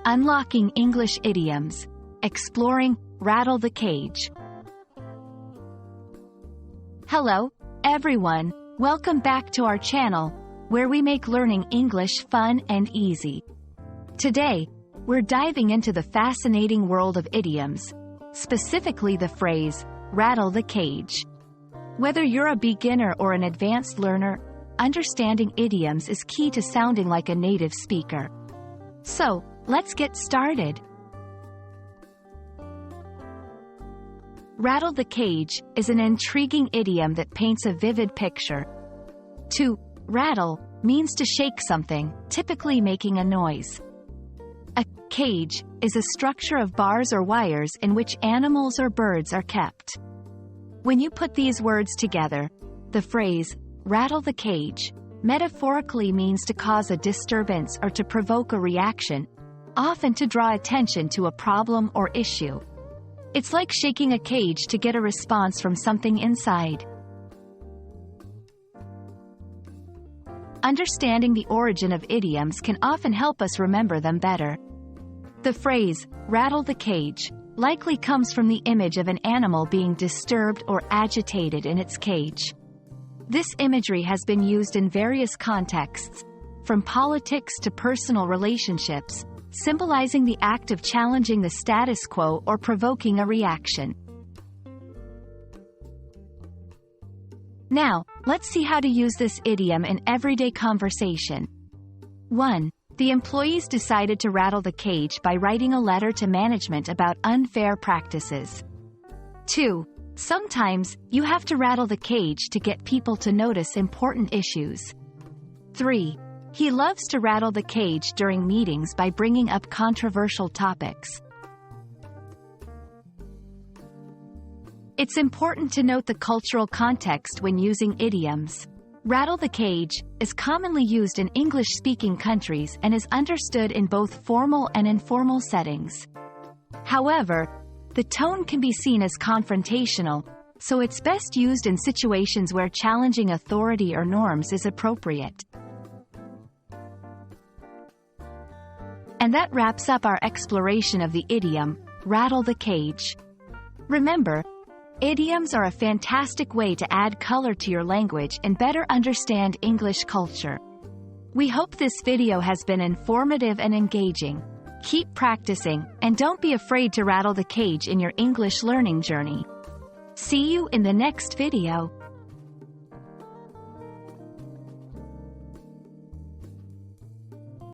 Unlocking English Idioms, exploring Rattle the Cage. Hello, everyone. Welcome back to our channel, where we make learning English fun and easy. Today, we're diving into the fascinating world of idioms, specifically the phrase, rattle the cage. Whether you're a beginner or an advanced learner, understanding idioms is key to sounding like a native speaker. So, let's get started. Rattle the cage is an intriguing idiom that paints a vivid picture. To rattle means to shake something, typically making a noise. A cage is a structure of bars or wires in which animals or birds are kept. When you put these words together, the phrase, rattle the cage, metaphorically means to cause a disturbance or to provoke a reaction, often to draw attention to a problem or issue. It's like shaking a cage to get a response from something inside. Understanding the origin of idioms can often help us remember them better. The phrase, rattle the cage, likely comes from the image of an animal being disturbed or agitated in its cage. This imagery has been used in various contexts, from politics to personal relationships, symbolizing the act of challenging the status quo or provoking a reaction. Now, let's see how to use this idiom in everyday conversation. 1. The employees decided to rattle the cage by writing a letter to management about unfair practices. 2. Sometimes, you have to rattle the cage to get people to notice important issues. 3. He loves to rattle the cage during meetings by bringing up controversial topics. It's important to note the cultural context when using idioms. Rattle the cage is commonly used in English-speaking countries and is understood in both formal and informal settings. However, the tone can be seen as confrontational, so it's best used in situations where challenging authority or norms is appropriate. And that wraps up our exploration of the idiom, rattle the cage. Remember, idioms are a fantastic way to add color to your language and better understand English culture. We hope this video has been informative and engaging. Keep practicing, and don't be afraid to rattle the cage in your English learning journey. See you in the next video.